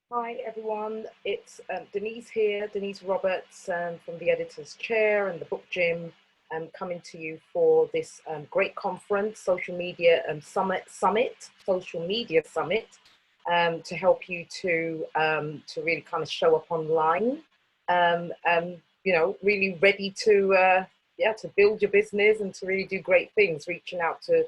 Hi everyone, it's Denise here, Denise Roberts from the Editor's Chair and the Book Gym, coming to you for this great conference, Social Media Social Media Summit, to help you to really kind of show up online, really ready to build your business and to really do great things, reaching out to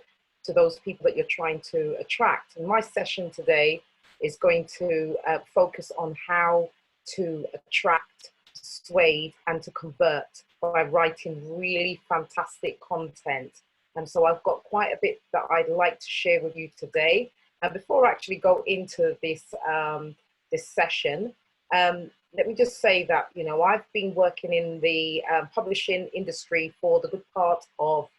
those people that you're trying to attract. And my session today is going to focus on how to attract, persuade, and to convert by writing really fantastic content. And so I've got quite a bit that I'd like to share with you today. And before I actually go into this session, let me just say that, I've been working in the publishing industry for the good part of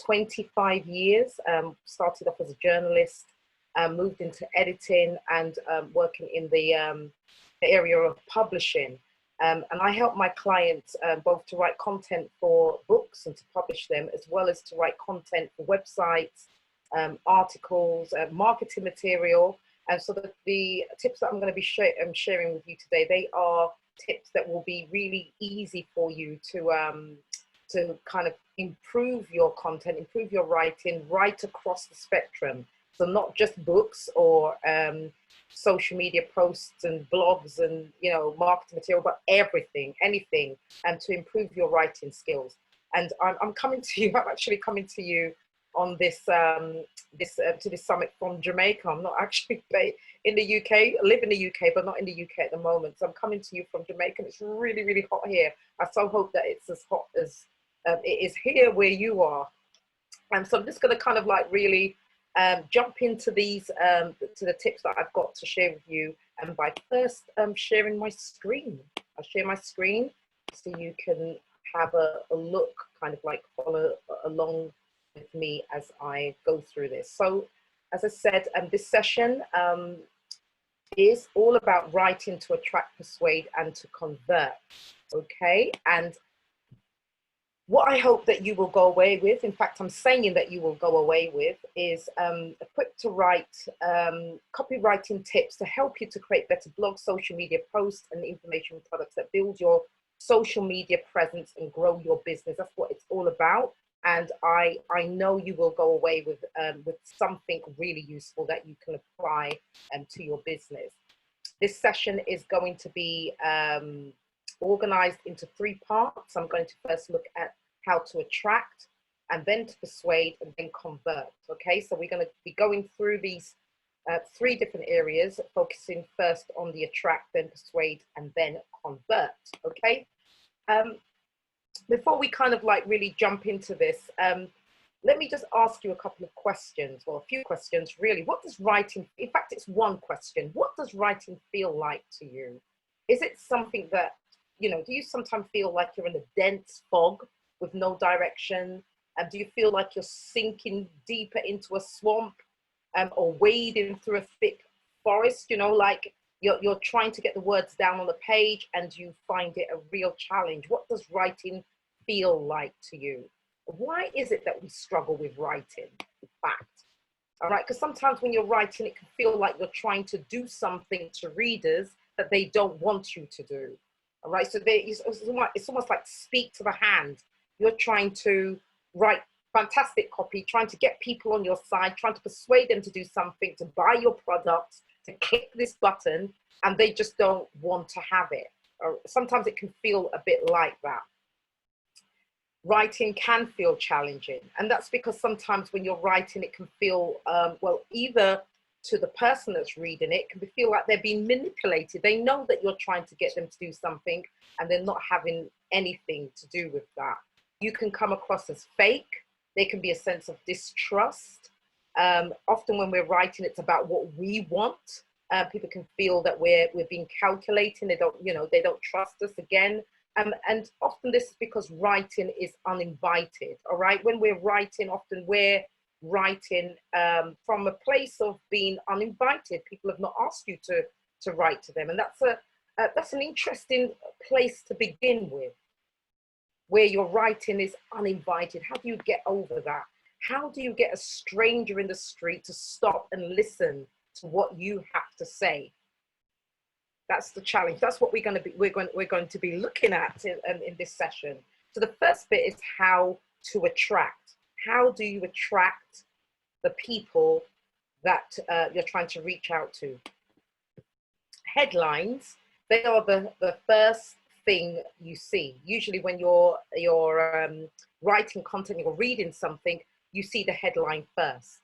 25 years. Started off as a journalist, moved into editing and working in the area of publishing. And I help my clients both to write content for books and to publish them, as well as to write content for websites, articles, marketing material. And so the tips that I'm going to be sharing with you today, they are tips that will be really easy for you to kind of improve your content, improve your writing right across the spectrum. So not just books or social media posts and blogs and marketing material, but everything, anything, and to improve your writing skills. And I'm coming to you. I'm actually coming to you on this to this summit from Jamaica. I'm not actually in the UK. I live in the UK, but not in the UK at the moment. So I'm coming to you from Jamaica, and it's really, really hot here. I so hope that it's as hot as it is here where you are. And so I'm just going to kind of like really jump into these to the tips that I've got to share with you. And by first sharing my screen, I'll share my screen so you can have a look, kind of like follow along with me as I go through this. So as I said, this session is all about writing to attract, persuade, and to convert. Okay, and what I hope that you will go away with, in fact, I'm saying that you will go away with, is equipped to write copywriting tips to help you to create better blogs, social media posts, and information products that build your social media presence and grow your business. That's what it's all about. And I know you will go away with something really useful that you can apply to your business. This session is going to be organized into 3 parts. I'm going to first look at how to attract, and then to persuade, and then convert. Okay, so we're going to be going through these 3 different areas, focusing first on the attract, then persuade, and then convert. Okay, before we kind of like really jump into this, let me just ask you a couple of questions, or a few questions really. What does writing, in fact, it's one question. What does writing feel like to you? Is it something that, do you sometimes feel like you're in a dense fog with no direction? Do you feel like you're sinking deeper into a swamp, or wading through a thick forest? Like you're trying to get the words down on the page and you find it a real challenge. What does writing feel like to you? Why is it that we struggle with writing, in fact? All right, because sometimes when you're writing, it can feel like you're trying to do something to readers that they don't want you to do. All right, so it's almost like speak to the hand. You're trying to write fantastic copy, trying to get people on your side, trying to persuade them to do something, to buy your products, to click this button, and they just don't want to have it. Or sometimes it can feel a bit like that. Writing can feel challenging, and that's because sometimes when you're writing, it can feel either to the person that's reading it, can feel like they're being manipulated. They know that you're trying to get them to do something and they're not having anything to do with that. You can come across as fake. There can be a sense of distrust. Often when we're writing, it's about what we want. People can feel that we're being calculating. They don't trust us again. And often this is because writing is uninvited. All right, when we're writing, often we're writing from a place of being uninvited. People have not asked you to write to them, and that's an interesting place to begin with, where your writing is uninvited. How do you get over that? How do you get a stranger in the street to stop and listen to what you have to say? That's the challenge. That's what we're going to be looking at in this session. So the first bit is how to attract. How do you attract the people that you're trying to reach out to? Headlines, they are the first thing you see. Usually when you're writing content, you're reading something, you see the headline first.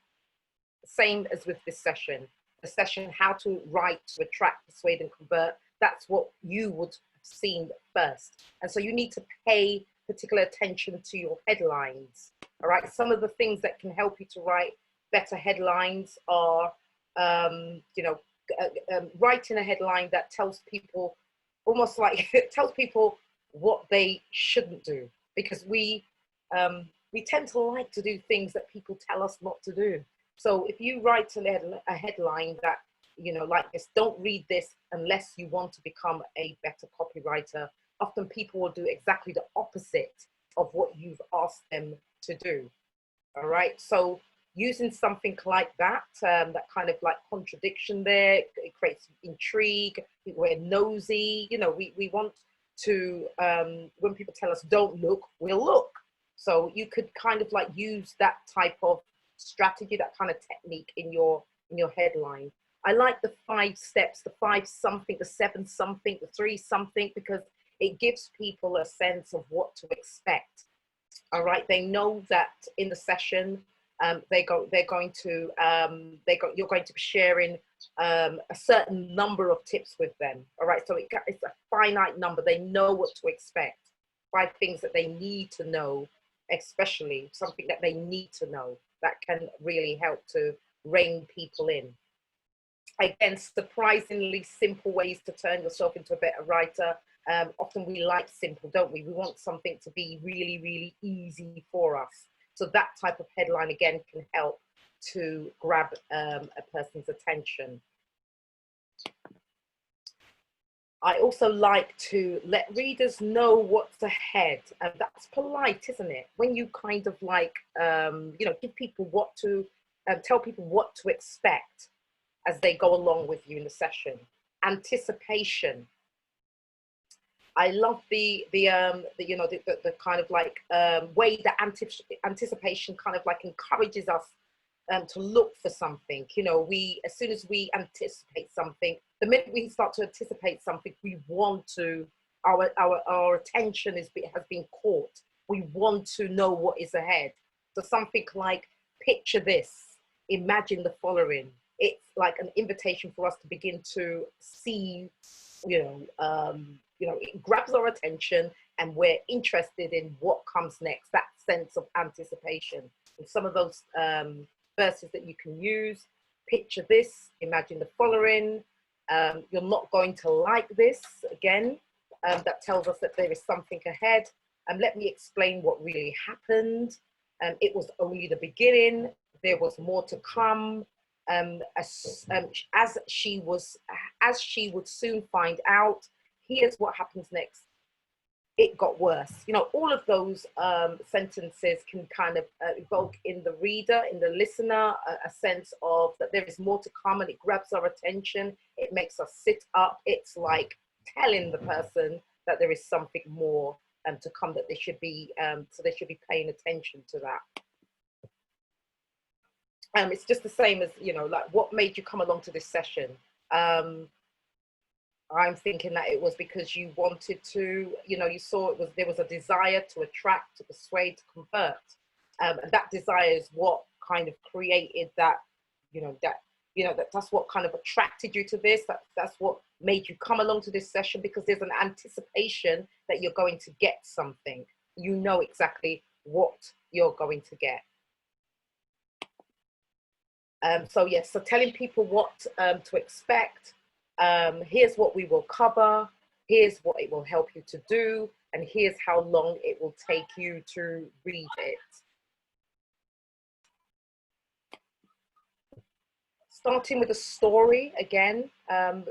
Same as with this session. The session, how to write to attract, persuade, and convert, that's what you would have seen first. And so you need to pay particular attention to your headlines. All right, some of the things that can help you to write better headlines are, writing a headline that tells people, almost like it tells people what they shouldn't do, because we tend to like to do things that people tell us not to do. So if you write a headline that, like this, don't read this unless you want to become a better copywriter, often people will do exactly the opposite of what you've asked them to do. All right. So using something like that, that kind of like contradiction there, it creates intrigue. We're nosy. We want to, when people tell us don't look, we'll look. So you could kind of like use that type of strategy, that kind of technique in your headline. I like the 5 steps, the 5 something, the 7 something, the 3 something, because it gives people a sense of what to expect. All right, they know that in the session, you're going to be sharing a certain number of tips with them. All right, so it's a finite number. They know what to expect. 5 things that they need to know, especially something that they need to know that can really help to rein people in. Again, surprisingly simple ways to turn yourself into a better writer. Often we like simple, don't we? We want something to be really, really easy for us. So that type of headline, again, can help to grab a person's attention. I also like to let readers know what's ahead. And that's polite, isn't it? When you kind of like, give people what to, tell people what to expect as they go along with you in the session. Anticipation. I love the kind of like way that anticipation kind of like encourages us to look for something. As soon as we anticipate something, the minute we start to anticipate something, we want to, our attention has been caught. We want to know what is ahead. So something like, picture this, imagine the following. It's like an invitation for us to begin to see, it grabs our attention and we're interested in what comes next, that sense of anticipation. And some of those verses that you can use: picture this, imagine the following, you're not going to like this, again, that tells us that there is something ahead. And let me explain what really happened. It was only the beginning, there was more to come. As she would soon find out, here's what happens next. It got worse. All of those sentences can kind of evoke in the reader, in the listener, a sense of that there is more to come, and it grabs our attention. It makes us sit up. It's like telling the person that there is something more to come, that they should be, so they should be paying attention to that. It's just the same as, like, what made you come along to this session? I'm thinking that it was because you wanted to, you saw there was a desire to attract, to persuade, to convert. And that desire is what kind of created that, that's what kind of attracted you to this. That's what made you come along to this session, because there's an anticipation that you're going to get something. You know exactly what you're going to get. So yes, so telling people what to expect. Here's what we will cover. Here's what it will help you to do. And here's how long it will take you to read it. Starting with a story again.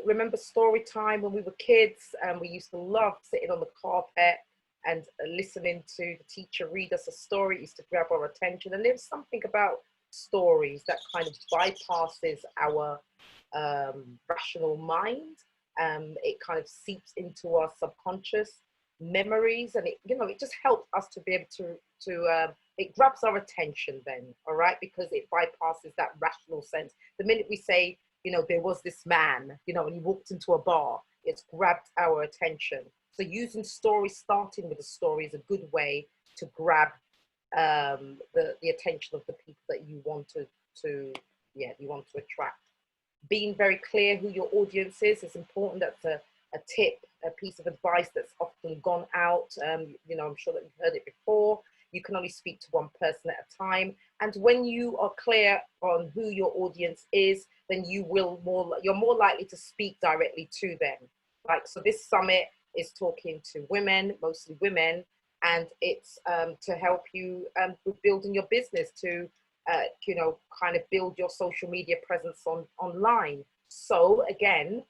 Remember story time when we were kids, and we used to love sitting on the carpet and listening to the teacher read us a story. It used to grab our attention. And there's something about stories that kind of bypasses our rational mind, It kind of seeps into our subconscious memories, and it, you know, it just helps us to be able to it grabs our attention then, all right, because it bypasses that rational sense. The minute we say, you know, there was this man, you know, and he walked into a bar, it's grabbed our attention. So using stories, starting with a story, is a good way to grab the attention of the people that you want you want to attract. Being very clear who your audience is important. That's a tip, a piece of advice that's often gone out. You know, I'm sure that you've heard it before. You can only speak to one person at a time. And when you are clear on who your audience is, then you're more likely to speak directly to them. Like, so this summit is talking to women, mostly women, and it's to help you with building your business, to you know, kind of build your social media presence online. So again,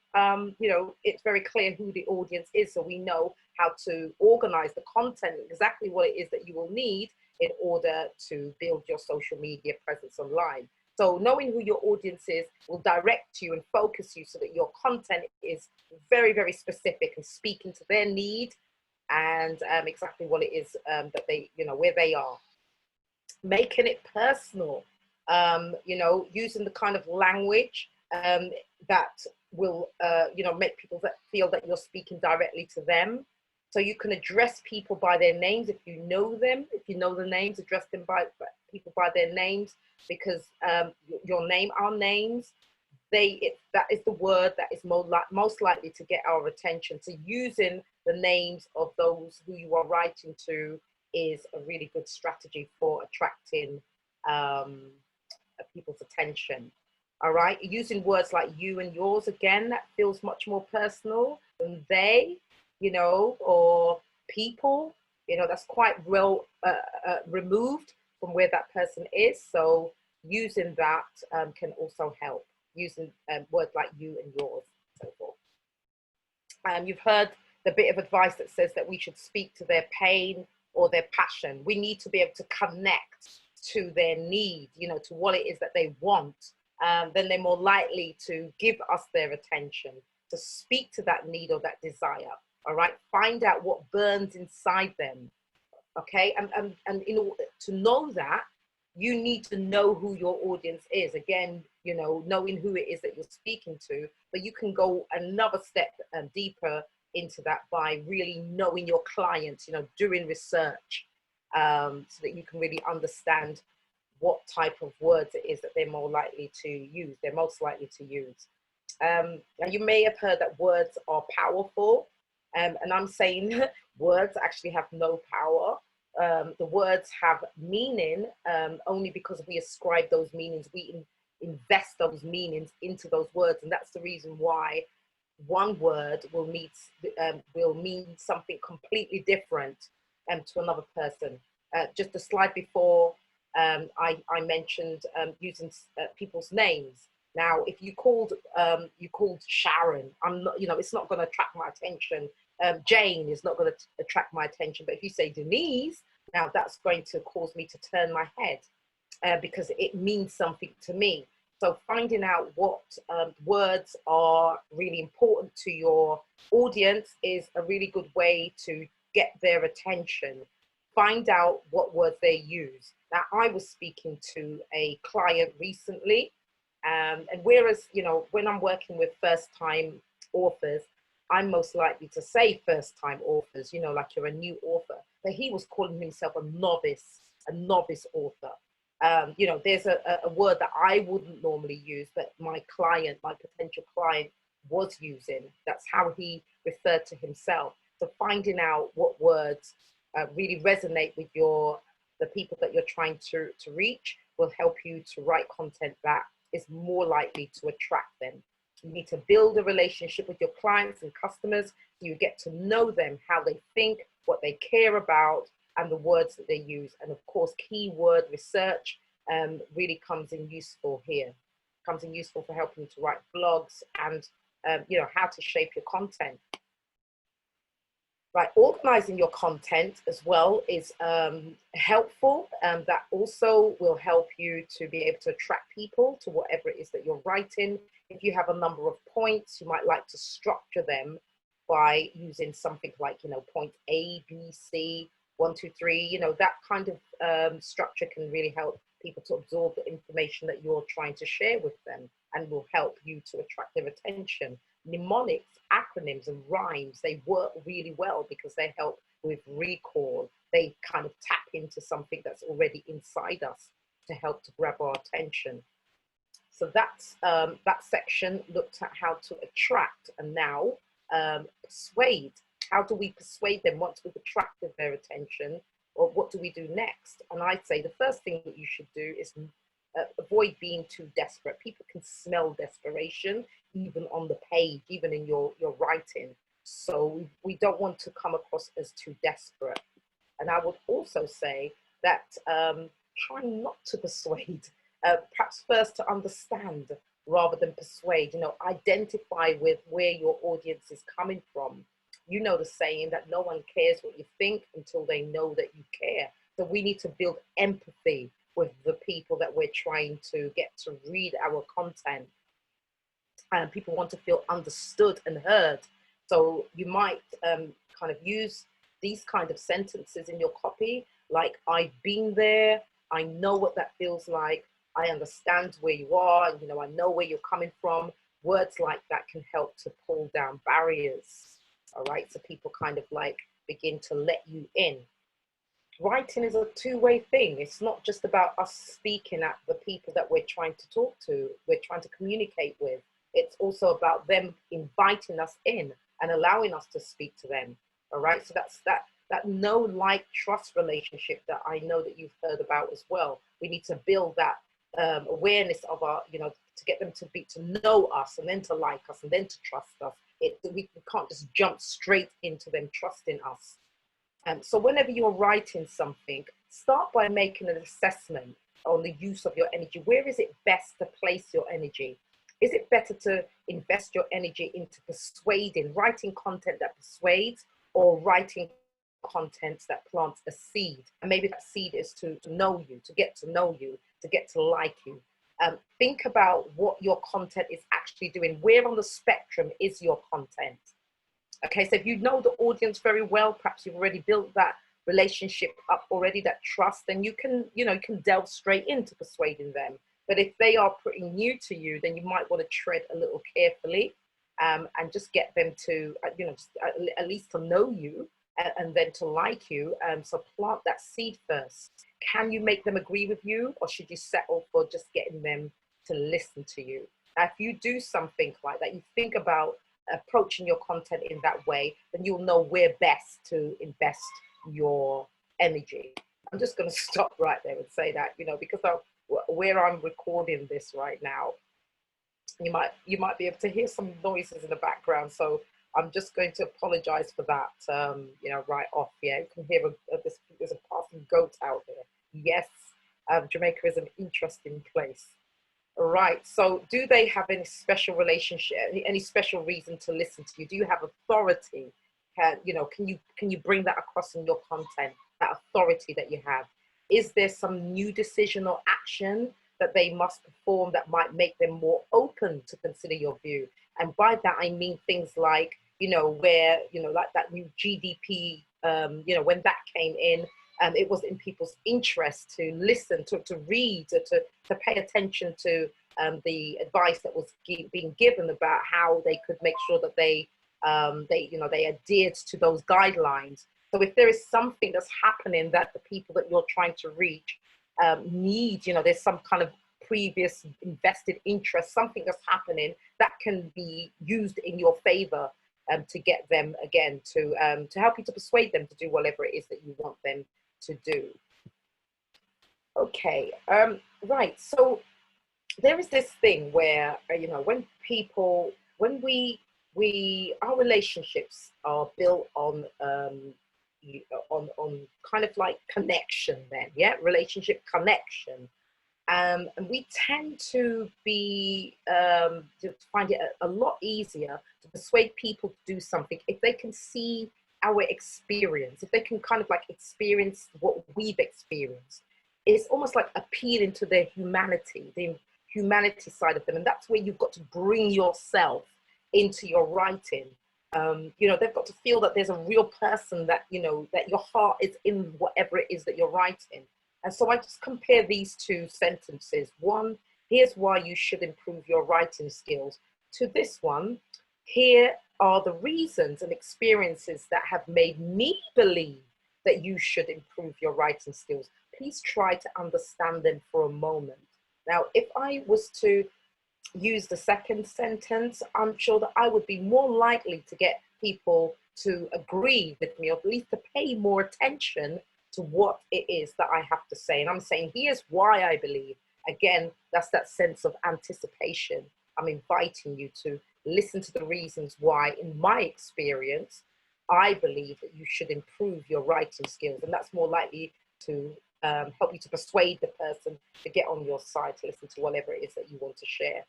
you know, it's very clear who the audience is, so we know how to organize the content, exactly what it is that you will need in order to build your social media presence online. So knowing who your audience is will direct you and focus you so that your content is very, very specific and speaking to their need and exactly what it is that they, you know, where they are. Making it personal, you know, using the kind of language that will, you know, make people feel that you're speaking directly to them. So you can address people by their names if you know them. If you know the names, address them by people by their names, because your name, our names, that is the word that is most likely to get our attention. So using the names of those who you are writing to is a really good strategy for attracting people's attention. All right, using words like you and yours, again, that feels much more personal than they, you know, or people, you know, that's quite well removed from where that person is. So using that can also help, using words like you and yours, and so forth. You've heard the bit of advice that says that we should speak to their pain or their passion. We need to be able to connect to their need, you know, to what it is that they want. Then they're more likely to give us their attention, to speak to that need or that desire. All right, find out what burns inside them. Okay, and in order to know that, you need to know who your audience is. Again, you know, knowing who it is that you're speaking to, but you can go another step deeper into that by really knowing your clients, you know, doing research, so that you can really understand what type of words it is that they're more likely to use, they're most likely to use. And you may have heard that words are powerful, and I'm saying words actually have no power. The words have meaning only because we ascribe those meanings, we invest those meanings into those words, and that's the reason why one word will mean something completely different to another person. Just the slide before, I mentioned using people's names. Now, if you called Sharon, I'm not, you know, it's not going to attract my attention. Jane is not going to attract my attention. But if you say Denise, now that's going to cause me to turn my head because it means something to me. So finding out what words are really important to your audience is a really good way to get their attention. Find out what words they use. Now, I was speaking to a client recently, and whereas, you know, when I'm working with first-time authors, I'm most likely to say first-time authors, you know, like you're a new author, but he was calling himself a novice author. You know, there's a word that I wouldn't normally use, but my potential client was using. That's how he referred to himself. So finding out what words really resonate with the people that you're trying to reach will help you to write content that is more likely to attract them. You need to build a relationship with your clients and customers so you get to know them, how they think, what they care about, and the words that they use. And of course, keyword research really comes in useful here. Comes in useful for helping you to write blogs and you know, how to shape your content. Right, organizing your content as well is helpful. That also will help you to be able to attract people to whatever it is that you're writing. If you have a number of points, you might like to structure them by using something like, point A, B, C, 1, 2, 3, that kind of structure can really help people to absorb the information that you're trying to share with them and will help you to attract their attention. Mnemonics, acronyms, and rhymes, they work really well because they help with recall. They kind of tap into something that's already inside us to help to grab our attention. So that's that section looked at how to attract, and now persuade. How do we persuade them once we've attracted their attention, or what do we do next? And I'd say the first thing that you should do is avoid being too desperate. People can smell desperation even on the page, even in your writing. So we don't want to come across as too desperate. And I would also say that try not to persuade. Perhaps first to understand rather than persuade. Identify with where your audience is coming from. You know the saying that no one cares what you think until they know that you care. So we need to build empathy with the people that we're trying to get to read our content. And people want to feel understood and heard. So you might kind of use these kind of sentences in your copy, like, I've been there, I know what that feels like, I understand where you are, I know where you're coming from. Words like that can help to pull down barriers, all right? So people kind of like begin to let you in. Writing is a two-way thing. It's not just about us speaking at the people that we're trying to talk to, we're trying to communicate with. It's also about them inviting us in and allowing us to speak to them, all right? So that's that know, like, trust relationship that I know that you've heard about as well. We need to build that awareness of our, to get them to know us, and then to like us, and then to trust us. We can't just jump straight into them trusting us. So whenever you're writing something, start by making an assessment on the use of your energy. Where is it best to place your energy? Is it better to invest your energy into persuading, writing content that persuades, or writing content that plants a seed? And maybe that seed is to know you, to get to know you, to get to like you. Think about what your content is actually doing. Where on the spectrum is your content? Okay, so if you know the audience very well, perhaps you've already built that relationship up already, that trust, then you can delve straight into persuading them. But if they are pretty new to you, then you might want to tread a little carefully, and just get them to, at least to know you, and then to like you. So plant that seed first. Can you make them agree with you, or should you settle for just getting them to listen to you? Now, if you do something like that, you think about approaching your content in that way, then you'll know where best to invest your energy. I'm just going to stop right there and say that, because where I'm recording this right now, you might be able to hear some noises in the background. So I'm just going to apologize for that, right off. Yeah, you can hear there's a passing goat out there. Yes, Jamaica is an interesting place. All right, so do they have any special relationship, any special reason to listen to you? Do you have authority? Can you bring that across in your content, that authority that you have? Is there some new decision or action that they must perform that might make them more open to consider your view? And by that, I mean things like, where, like that new GDP, when that came in, it was in people's interest to listen, to read, to pay attention to the advice that was being given about how they could make sure that they adhered to those guidelines. So if there is something that's happening that the people that you're trying to reach need, there's some kind of previous invested interest, something that's happening that can be used in your favor, to get them, again, to help you to persuade them to do whatever it is that you want them to do. Okay, right, so there is this thing where, when our relationships are built on kind of like connection, then, yeah, relationship connection. And we tend to find it a lot easier to persuade people to do something if they can see our experience, if they can kind of like experience what we've experienced. It's almost like appealing to their humanity, the humanity side of them. And that's where you've got to bring yourself into your writing. You know, they've got to feel that there's a real person, that, you know, that your heart is in whatever it is that you're writing. And so I just compare these two sentences. One, here's why you should improve your writing skills, to this one, here are the reasons and experiences that have made me believe that you should improve your writing skills. Please try to understand them for a moment. Now, if I was to use the second sentence, I'm sure that I would be more likely to get people to agree with me, or at least to pay more attention to what it is that I have to say. And I'm saying, here's why I believe. Again, that's that sense of anticipation. I'm inviting you to listen to the reasons why, in my experience, I believe that you should improve your writing skills. And that's more likely to help you to persuade the person to get on your side, to listen to whatever it is that you want to share.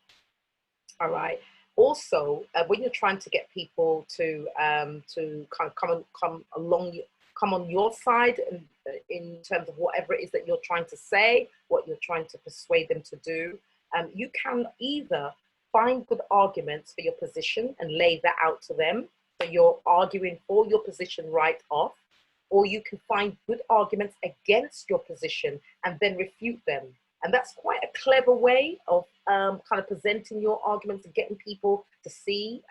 All right. Also, when you're trying to get people to kind of come on your side in terms of whatever it is that you're trying to say, what you're trying to persuade them to do, you can either find good arguments for your position and lay that out to them, so you're arguing for your position right off, or you can find good arguments against your position and then refute them. And that's quite a clever way of kind of presenting your arguments and getting people to see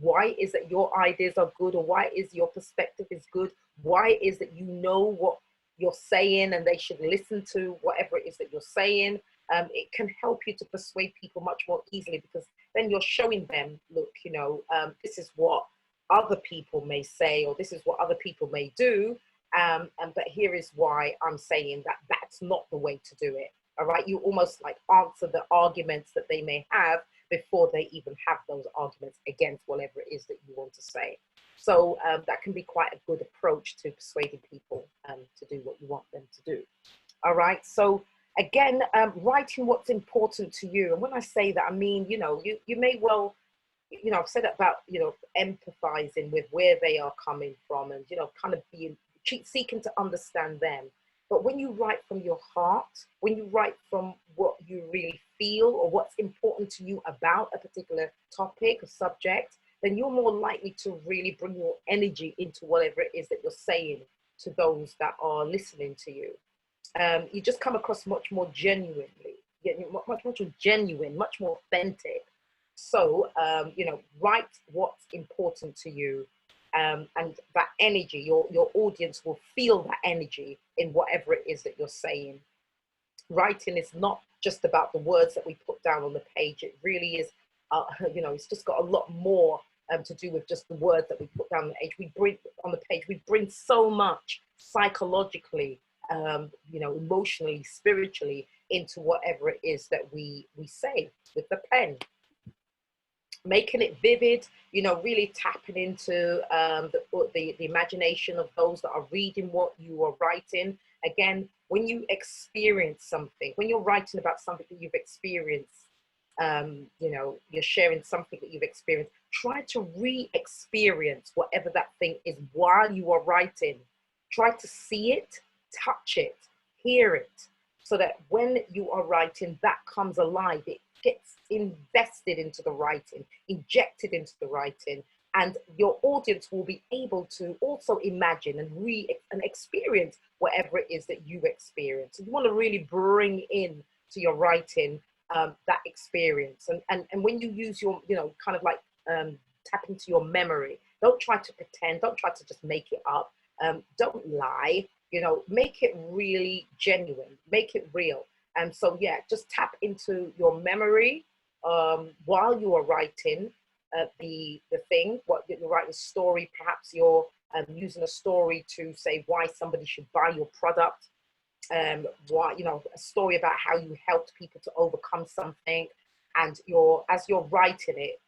why it is that your ideas are good, or why it is your perspective is good, why it is that you know what you're saying and they should listen to whatever it is that you're saying. It can help you to persuade people much more easily, because then you're showing them, look, you know, this is what other people may say, or this is what other people may do, but here is why I'm saying that that's not the way to do it. All right, you almost like answer the arguments that they may have before they even have those arguments against whatever it is that you want to say. So that can be quite a good approach to persuading people to do what you want them to do. All right, so again, writing what's important to you. And when I say that, I mean, you know, you may well, you know, I've said about, you know, empathizing with where they are coming from, and, you know, kind of being seeking to understand them. But when you write from your heart, when you write from what you really feel, or what's important to you about a particular topic or subject, then you're more likely to really bring your energy into whatever it is that you're saying to those that are listening to you. You just come across much more genuinely, much more genuine, much more authentic. So, you know, write what's important to you, and that energy, your audience will feel that energy in whatever it is that you're saying. Writing is not just about the words that we put down on the page. It really is, you know, it's just got a lot more to do with just the words that we put down on the page. We bring so much psychologically, you know, emotionally, spiritually, into whatever it is that we say with the pen. Making it vivid, you know, really tapping into the imagination of those that are reading what you are writing. Again, when you experience something, when you're writing about something that you've experienced, you know, you're sharing something that you've experienced, try to re-experience whatever that thing is while you are writing. Try to see it, touch it, hear it, so that when you are writing, that comes alive. It gets invested into the writing, injected into the writing, and your audience will be able to also imagine and experience whatever it is that you experience. So you want to really bring in to your writing that experience, and when you use your, you know, kind of like tap into your memory. Don't try to pretend. Don't try to just make it up. Don't lie. You know, make it really genuine. Make it real. And so, yeah, just tap into your memory while you are writing the thing. What you're writing a story, perhaps you're using a story to say why somebody should buy your product. Why, you know, a story about how you helped people to overcome something. And as you're writing it,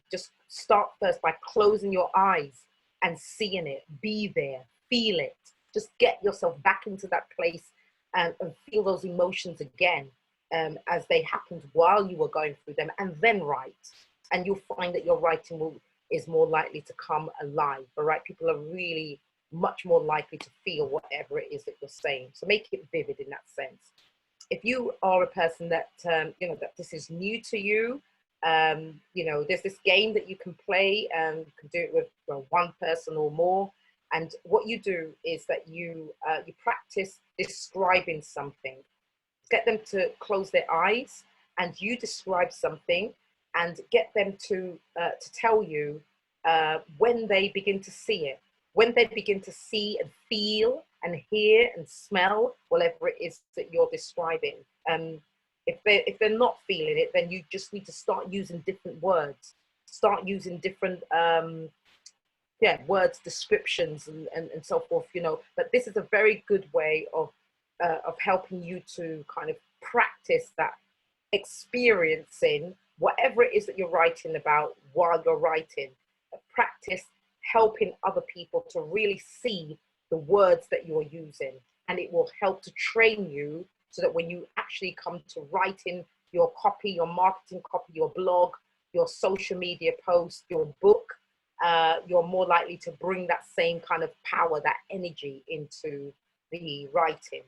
just start first by closing your eyes and seeing it. Be there, feel it. Just get yourself back into that place and feel those emotions again as they happened while you were going through them, and then write. And you'll find that your writing is more likely to come alive. All right, people are really much more likely to feel whatever it is that you're saying. So make it vivid in that sense. If you are a person that, you know, that this is new to you, you know, there's this game that you can play, and you can do it with, well, one person or more. And what you do is that you practice describing something. Get them to close their eyes, and you describe something, and get them to tell you when they begin to see it, when they begin to see and feel and hear and smell whatever it is that you're describing. If they're not feeling it, then you just need to start using different words, start using different words, descriptions, and so forth, you know. But this is a very good way of helping you to kind of practice that experiencing whatever it is that you're writing about while you're writing. Practice helping other people to really see the words that you're using, and it will help to train you so that when you actually come to writing your copy, your marketing copy, your blog, your social media post, your book, you're more likely to bring that same kind of power, that energy into the writing.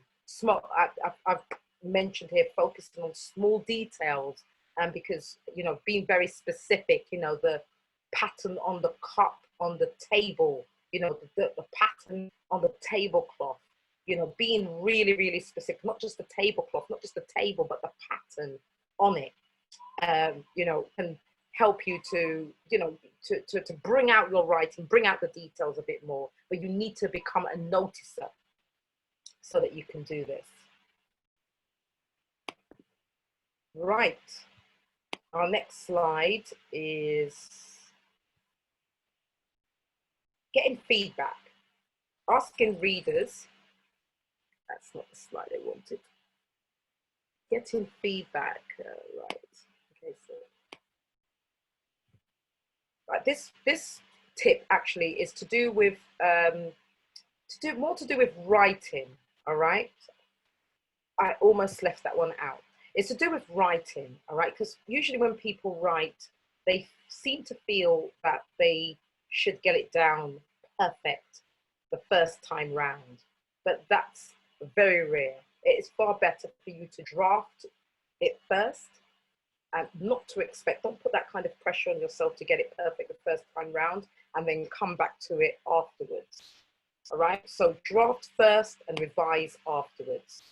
I've mentioned here focusing on small details, and because, you know, being very specific, you know, the pattern on the cup, on the table, you know, the pattern on the tablecloth, you know, being really, really specific, not just the tablecloth, not just the table, but the pattern on it, you know, can help you to, you know, to bring out your writing, bring out the details a bit more. But you need to become a noticer so that you can do this. Right. Our next slide is getting feedback, asking readers. That's not the slide I wanted. Getting feedback, right. Okay, so right, this tip actually is to do with more to do with writing. All right, I almost left that one out. It's to do with writing. All right, because usually when people write, they seem to feel that they should get it down perfect the first time round, but that's very rare. It is far better for you to draft it first, and not to expect, don't put that kind of pressure on yourself to get it perfect the first time round and then come back to it afterwards. All right, so draft first and revise afterwards.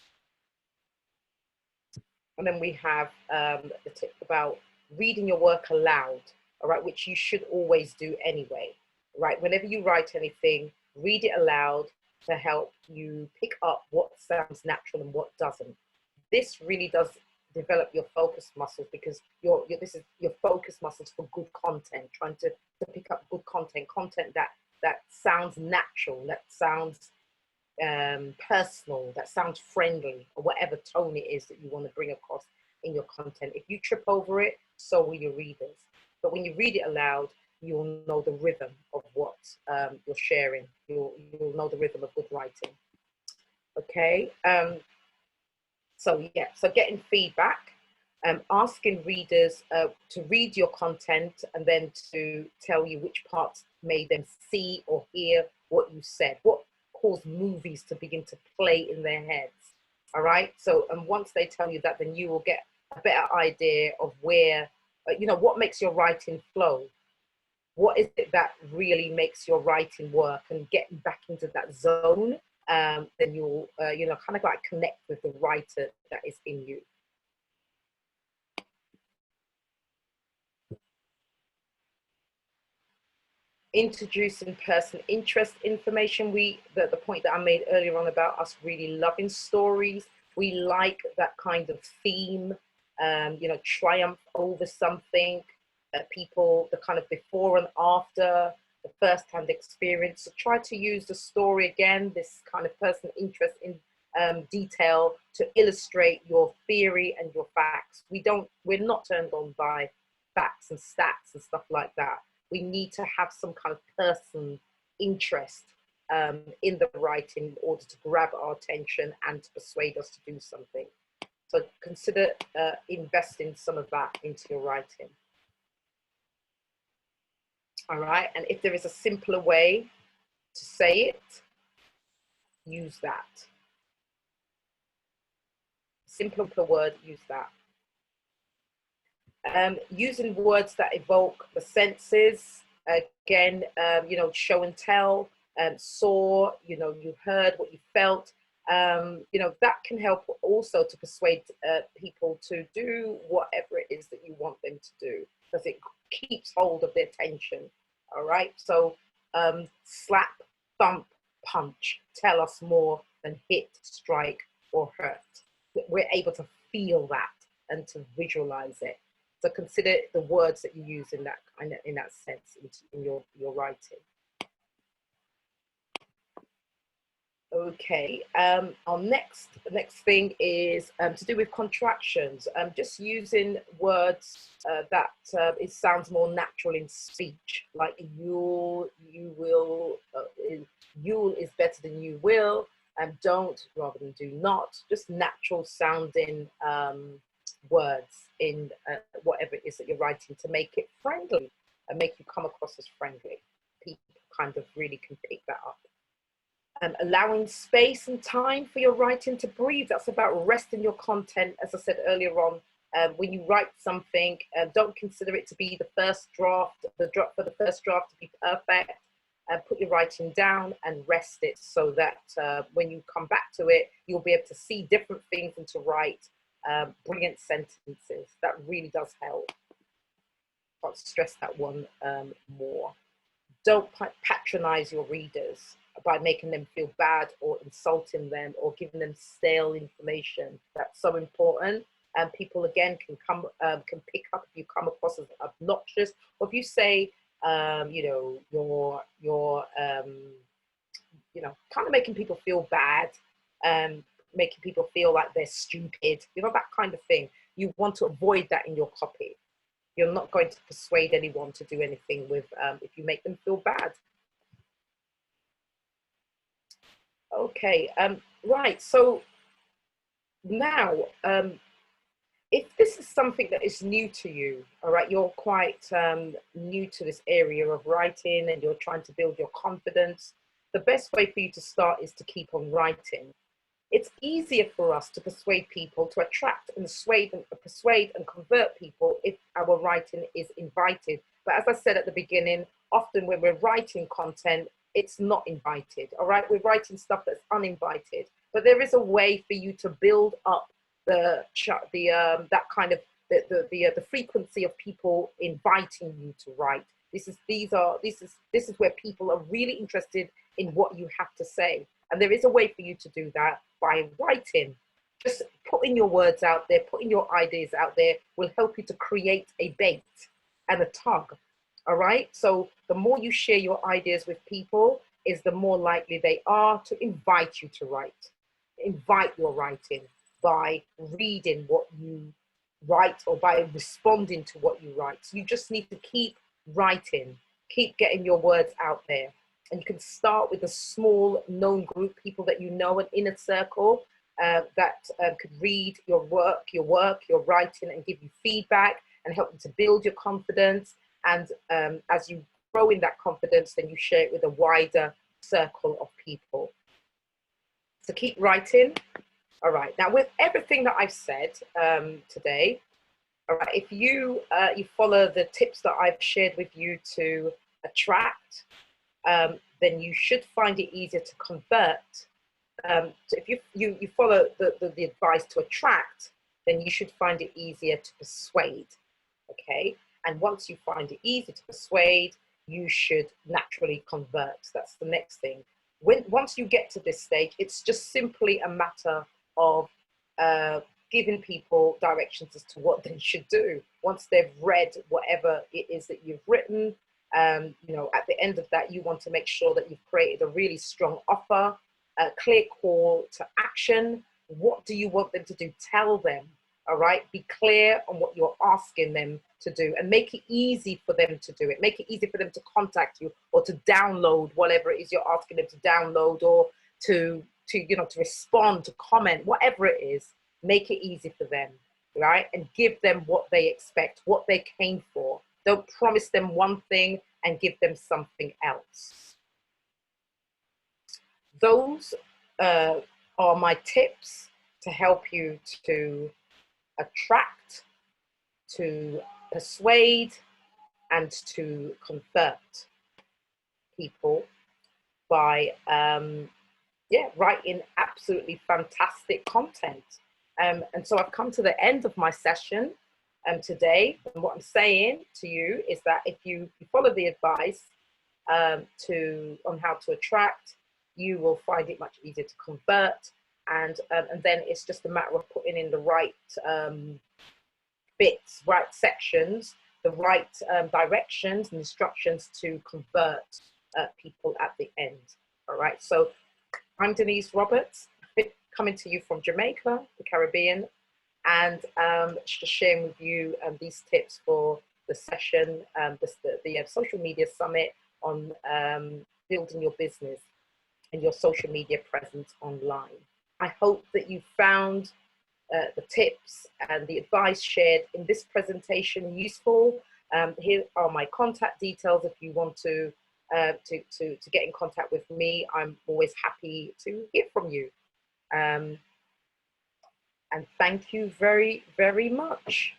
And then we have the tip about reading your work aloud, all right, which you should always do anyway, right? Whenever you write anything, read it aloud to help you pick up what sounds natural and what doesn't. This really does develop your focus muscles, because this is your focus muscles for good content, trying to pick up good content that sounds natural, that sounds personal, that sounds friendly, or whatever tone it is that you want to bring across in your content. If you trip over it, so will your readers. But when you read it aloud, you'll know the rhythm of what you're sharing. You'll know the rhythm of good writing. Okay. So yeah, so getting feedback, asking readers to read your content and then to tell you which parts made them see or hear what you said, what caused movies to begin to play in their heads. All right. So, and once they tell you that, then you will get a better idea of where, you know, what makes your writing flow. What is it that really makes your writing work, and getting back into that zone, then you'll, you know, kind of like connect with the writer that is in you. Introducing person interest information. The point that I made earlier on about us really loving stories. We like that kind of theme, you know, triumph over something, people, the kind of before and after, the first-hand experience. So try to use the story again, this kind of person interest in detail, to illustrate your theory and your facts. We're not turned on by facts and stats and stuff like that. We need to have some kind of person interest in the writing in order to grab our attention and to persuade us to do something. So consider investing some of that into your writing. All right, and if there is a simpler way to say it, use that. simpler word, use that. Using words that evoke the senses, again, you know, show and tell, saw, you know, you heard what you felt. You know, that can help also to persuade people to do whatever it is that you want them to do, because it keeps hold of their attention. All right. So slap, thump, punch, tell us more than hit, strike, or hurt. We're able to feel that and to visualize it. So consider the words that you use in that sense in your writing. Okay, our next thing is to do with contractions. Just using words that it sounds more natural in speech, like you will, you'll is better than you will, and don't rather than do not. Just natural sounding words in whatever it is that you're writing to make it friendly and make you come across as friendly. People kind of really can pick that up. Allowing space and time for your writing to breathe. That's about resting your content. As I said earlier on, when you write something, don't consider it to be the first draft, for the first draft to be perfect. Put your writing down and rest it so that when you come back to it, you'll be able to see different things and to write brilliant sentences. That really does help. I'll stress that one more. Don't patronize your readers by making them feel bad or insulting them or giving them stale information. That's so important. And people again can pick up if you come across as obnoxious, or if you say, you know, you're you know, kind of making people feel bad, making people feel like they're stupid, you know, that kind of thing. You want to avoid that in your copy. You're not going to persuade anyone to do anything with if you make them feel bad. Okay, right, so now, if this is something that is new to you, all right, you're quite new to this area of writing and you're trying to build your confidence, the best way for you to start is to keep on writing. It's easier for us to persuade people, to attract and persuade and convert people if our writing is invited. But as I said at the beginning, often when we're writing content, it's not invited, all right? We're writing stuff that's uninvited. But there is a way for you to build up the frequency of people inviting you to write. This is where people are really interested in what you have to say. And there is a way for you to do that by writing. Just putting your words out there, putting your ideas out there will help you to create a bait and a tug. All right. So the more you share your ideas with people, is the more likely they are to invite you to write. Invite your writing by reading what you write or by responding to what you write. So you just need to keep writing, keep getting your words out there. And you can start with a small known group, people that you know, an inner circle that could read your work, your writing, and give you feedback and help you to build your confidence. And as you grow in that confidence, then you share it with a wider circle of people. So keep writing. All right. Now, with everything that I've said today, all right, if you follow the tips that I've shared with you to attract, then you should find it easier to convert. So if you follow the advice to attract, then you should find it easier to persuade. Okay. And once you find it easy to persuade, you should naturally convert. That's the next thing. Once you get to this stage, it's just simply a matter of giving people directions as to what they should do. Once they've read whatever it is that you've written, you know, at the end of that, you want to make sure that you've created a really strong offer, a clear call to action. What do you want them to do? Tell them. All right, be clear on what you're asking them to do and make it easy for them to do it. Make it easy for them to contact you or to download whatever it is you're asking them to download, or to respond, to comment, whatever it is. Make it easy for them, right? And give them what they expect, what they came for. Don't promise them one thing and give them something else. Those are my tips to help you to attract, to persuade, and to convert people by writing absolutely fantastic content. And so I've come to the end of my session today. And what I'm saying to you is that if you follow the advice on how to attract, you will find it much easier to convert. And then it's just a matter of putting in the right bits, right sections, the right directions and instructions to convert people at the end. All right, so I'm Denise Roberts, coming to you from Jamaica, the Caribbean, and just sharing with you these tips for the session, the social media summit on building your business and your social media presence online. I hope that you found the tips and the advice shared in this presentation useful. Here are my contact details if you want to get in contact with me. I'm always happy to hear from you. And thank you very, very much.